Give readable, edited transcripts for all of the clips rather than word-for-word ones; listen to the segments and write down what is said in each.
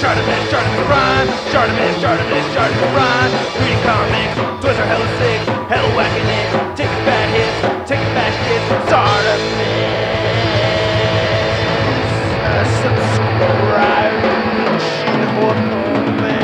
ShartimusPrime, ShartimusPrime. Reading comics, toys are hella sick, hella whacking it. Taking bad hits, taking back hits. Subscribe for more things.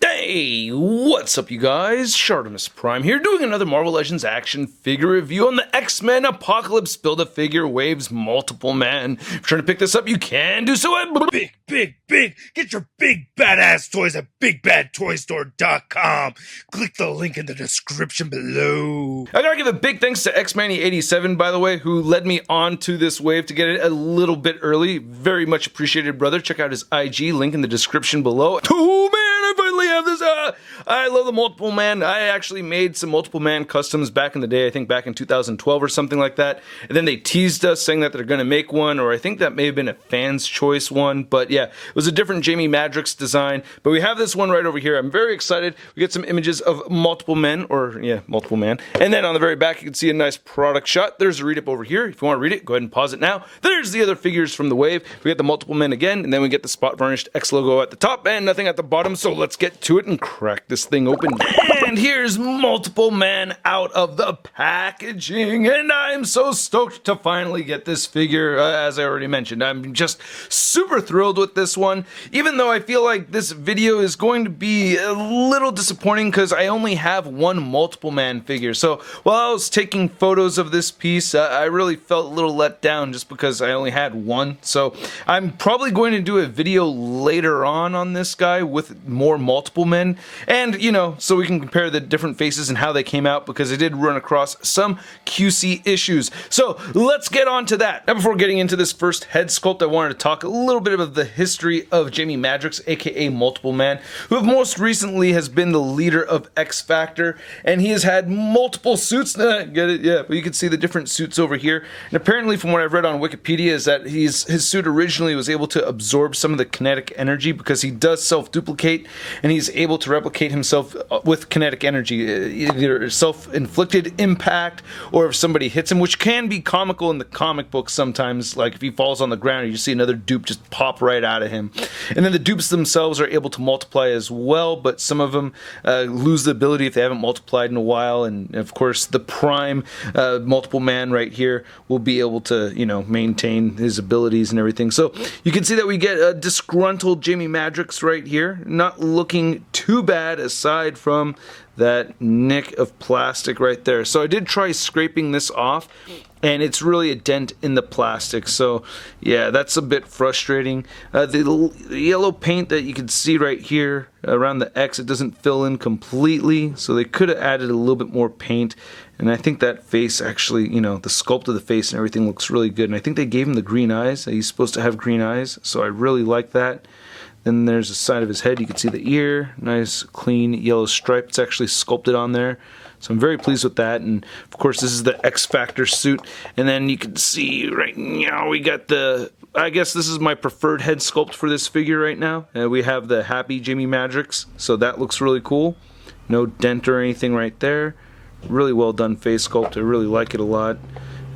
Hey, what's up you guys? ShartimusPrime here, doing another Marvel Legends action figure review on the X-Men Apocalypse Build-A-Figure Waves Multiple Man. If you're trying to pick this up, you can do so at Big! Get your big badass toys at BigBadToyStore.com. Click the link in the description below. I gotta give a big thanks to Xmanny87, by the way, who led me on to this wave to get it a little bit early. Very much appreciated, brother. Check out his IG, link in the description below. Oh man, I finally have this. I love the Multiple Man. I actually made some Multiple Man customs back in the day, I think back in 2012 or something like that. And then they teased us saying that they're gonna make one, or I think that may have been a fan's choice one. But yeah, it was a different Jamie Madrix design. But we have this one right over here. I'm very excited. We get some images of Multiple Men, or yeah, Multiple Man. And then on the very back, you can see a nice product shot. There's a read up over here. If you want to read it, go ahead and pause it now. There's the other figures from the wave. We get the Multiple Men again, and then we get the spot varnished X logo at the top and nothing at the bottom. So let's get to it and crack this thing open. And here's Multiple Man out of the packaging. And I'm so stoked to finally get this figure. As I already mentioned, I'm just super thrilled with this one. Even though I feel like this video is going to be a little disappointing because I only have one Multiple Man figure. So while I was taking photos of this piece, I really felt a little let down just because I only had one. So I'm probably going to do a video later on this guy with more Multiple Men. And, you know, so we can compare the different faces and how they came out, because I did run across some QC issues. So let's get on to that. Now, before getting into this first head sculpt, I wanted to talk a little bit of the history of Jamie Madrix, aka Multiple Man, who most recently has been the leader of X Factor, and he has had multiple suits. Get it? Yeah, but you can see the different suits over here. And apparently, from what I've read on Wikipedia, is that his suit originally was able to absorb some of the kinetic energy because he does self-duplicate, and he's able to replicate himself with kinetic energy, either self-inflicted impact or if somebody hits him, which can be comical in the comic books sometimes. Like if he falls on the ground, you see another dupe just pop right out of him. And then the dupes themselves are able to multiply as well, but some of them lose the ability if they haven't multiplied in a while. And of course, the Prime Multiple Man right here will be able to, you know, maintain his abilities and everything. So you can see that we get a disgruntled Jamie Madrix right here, not looking too bad aside from that nick of plastic right there. So I did try scraping this off, and it's really a dent in the plastic. So yeah, that's a bit frustrating. The yellow paint that you can see right here around the X, it doesn't fill in completely, so they could have added a little bit more paint. And I think that face actually, you know, the sculpt of the face and everything looks really good. And I think they gave him the green eyes. He's supposed to have green eyes, so I really like that. Then there's the side of his head. You can see the ear, nice clean yellow stripe. It's actually sculpted on there. So I'm very pleased with that. And of course, this is the X Factor suit. And then you can see right now we got the, I guess this is my preferred head sculpt for this figure right now. We have the happy Jamie Madrix. So that looks really cool. No dent or anything right there. Really well done face sculpt. I really like it a lot.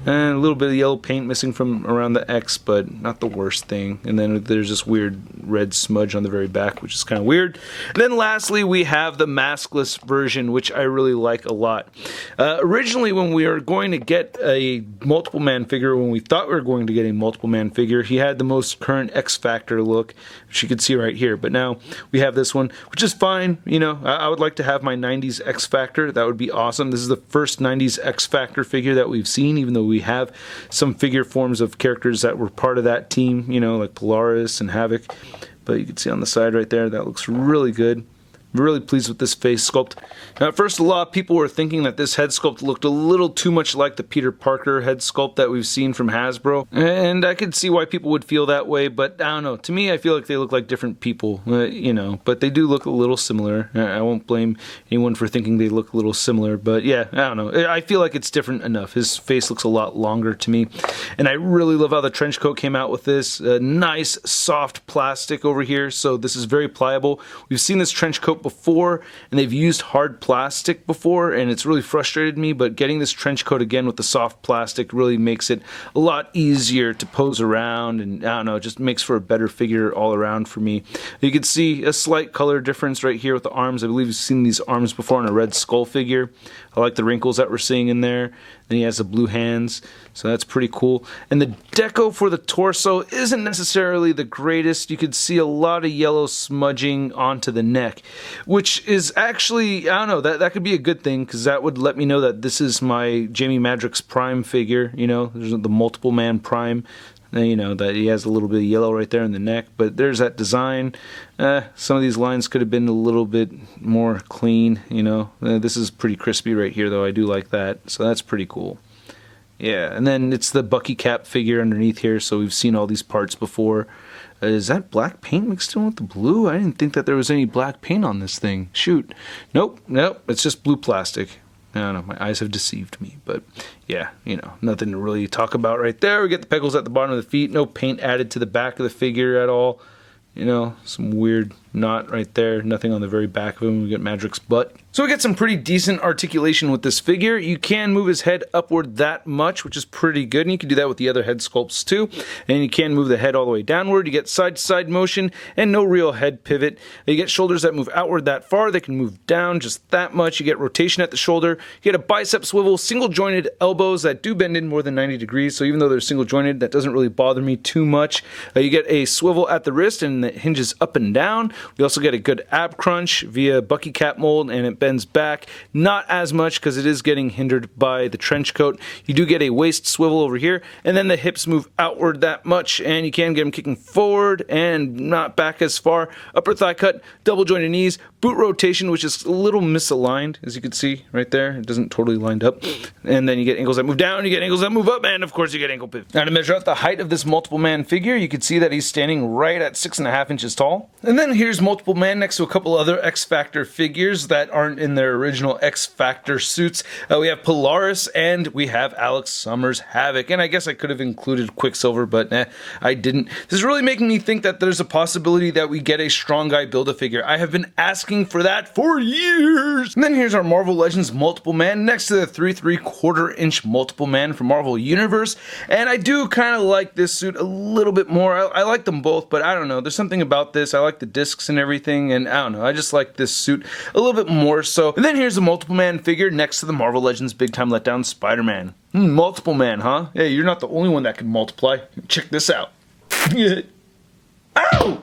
And a little bit of yellow paint missing from around the X, but not the worst thing. And then there's this weird red smudge on the very back, which is kind of weird. And then lastly, we have the maskless version, which I really like a lot. Originally, when we were going to get a Multiple Man figure, when we thought we were going to get a Multiple Man figure, he had the most current X Factor look, which you can see right here. But now we have this one, which is fine. You know, I would like to have my 90s X Factor. That would be awesome. This is the first 90s X Factor figure that we've seen, even though we have some figure forms of characters that were part of that team, you know, like Polaris and Havoc. But you can see on the side right there, that looks really good. I'm really pleased with this face sculpt. Now, at first, a lot of people were thinking that this head sculpt looked a little too much like the Peter Parker head sculpt that we've seen from Hasbro. And I could see why people would feel that way, but I don't know. To me, I feel like they look like different people, you know, but they do look a little similar. I won't blame anyone for thinking they look a little similar, but yeah, I don't know. I feel like it's different enough. His face looks a lot longer to me. And I really love how the trench coat came out with this. Nice, soft plastic over here, so this is very pliable. We've seen this trench coat before, and they've used hard plastic before, and it's really frustrated me, but getting this trench coat again with the soft plastic really makes it a lot easier to pose around, and I don't know, it just makes for a better figure all around for me. You can see a slight color difference right here with the arms. I believe you've seen these arms before on a Red Skull figure. I like the wrinkles that we're seeing in there. Then he has the blue hands, so that's pretty cool. And the deco for the torso isn't necessarily the greatest. You could see a lot of yellow smudging onto the neck, which is actually, I don't know, that could be a good thing, because that would let me know that this is my Jamie Madrix Prime figure. You know, there's the Multiple Man Prime. You know, that he has a little bit of yellow right there in the neck, but there's that design. Some of these lines could have been a little bit more clean, you know. This is pretty crispy right here, though. I do like that, so that's pretty cool. Yeah, and then it's the Bucky cap figure underneath here, so we've seen all these parts before. Is that black paint mixed in with the blue? I didn't think that there was any black paint on this thing. Shoot. Nope, it's just blue plastic. I don't know, my eyes have deceived me, but yeah, you know, nothing to really talk about right there. We get the pegals at the bottom of the feet, no paint added to the back of the figure at all. You know, some weird knot right there, nothing on the very back of him. We get Madrix butt. So we get some pretty decent articulation with this figure. You can move his head upward that much, which is pretty good, and you can do that with the other head sculpts too. And you can move the head all the way downward. You get side-to-side motion and no real head pivot. You get shoulders that move outward that far. They can move down just that much. You get rotation at the shoulder. You get a bicep swivel, single-jointed elbows that do bend in more than 90 degrees, so even though they're single-jointed, that doesn't really bother me too much. You get a swivel at the wrist, and it hinges up and down. We also get a good ab crunch via Bucky cap mold, and it bends back. Not as much because it is getting hindered by the trench coat. You do get a waist swivel over here, and then the hips move outward that much, and you can get them kicking forward and not back as far. Upper thigh cut, double jointed knees, boot rotation, which is a little misaligned, as you can see right there. It doesn't totally lined up. And then you get ankles that move down, you get ankles that move up, and of course you get ankle pivot. Now to measure out the height of this Multiple Man figure, you can see that he's standing right at 6.5 inches tall. And then here's Multiple Man next to a couple other X Factor figures that aren't in their original X Factor suits. We have Polaris and we have Alex Summers Havoc. And I guess I could have included Quicksilver, but I didn't. This is really making me think that there's a possibility that we get a Strong Guy Build-A-Figure. I have been asking for that for years. And then here's our Marvel Legends Multiple Man next to the 3¾ inch Multiple Man from Marvel Universe. And I do kind of like this suit a little bit more. I like them both, but I don't know. There's something about this. I like the discs and everything, and I don't know. I just like this suit a little bit more so. And then here's the Multiple Man figure next to the Marvel Legends Big Time Letdown Spider-Man. Multiple Man, huh? Hey, you're not the only one that can multiply. Check this out. Ow!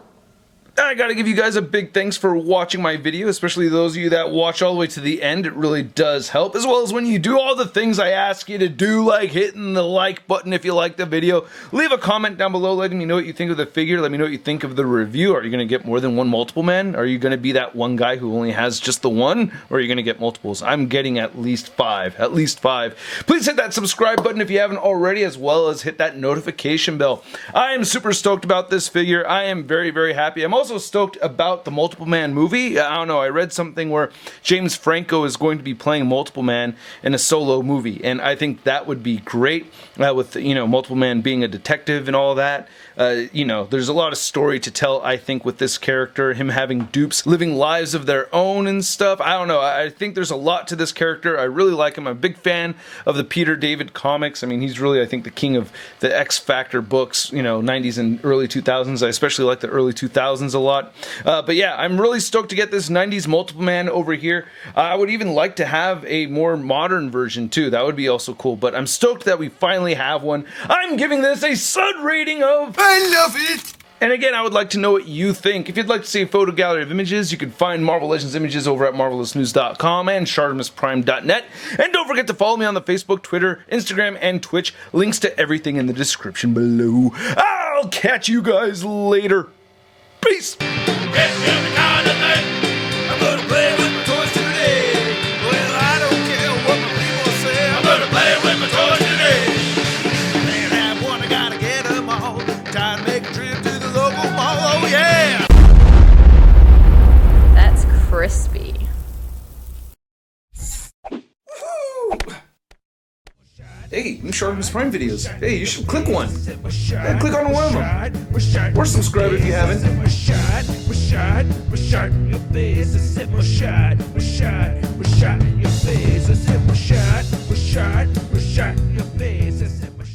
I gotta give you guys a big thanks for watching my video, especially those of you that watch all the way to the end. It really does help, as well as when you do all the things I ask you to do, like hitting the like button if you like the video. Leave a comment down below letting me know what you think of the figure. Let me know what you think of the review. Are you gonna get more than one Multiple Man? Are you gonna be that one guy who only has just the one? Or are you gonna get multiples? I'm getting at least 5. At least 5. Please hit that subscribe button if you haven't already, as well as hit that notification bell. I am super stoked about this figure. I am very, very happy. I'm also stoked about the Multiple Man movie. I don't know, I read something where James Franco is going to be playing Multiple Man in a solo movie, and I think that would be great, with, you know, Multiple Man being a detective and all that. You know, there's a lot of story to tell, I think, with this character, him having dupes, living lives of their own and stuff. I don't know, I think there's a lot to this character. I really like him. I'm a big fan of the Peter David comics. I mean, he's really, I think, the king of the X Factor books, you know, 90s and early 2000s. I especially like the early 2000s a lot. But yeah, I'm really stoked to get this 90s Multiple Man over here. I would even like to have a more modern version too. That would be also cool, but I'm stoked that we finally have one. I'm giving this a Sud rating of I love it! And again, I would like to know what you think. If you'd like to see a photo gallery of images, you can find Marvel Legends images over at marvelousnews.com and ShartimusPrime.net. And don't forget to follow me on the Facebook, Twitter, Instagram, and Twitch. Links to everything in the description below. I'll catch you guys later. Peace! I'm gonna play with my toys today. Well, I don't care what my people say. I'm gonna play with my toys today. Can't have one, I gotta get them all. Time to make a trip to the local mall. Oh yeah! That's crispy. Hey, Shartimus Prime videos. Hey, you should click one. Yeah, click on one of them. Or subscribe if you haven't. Your face.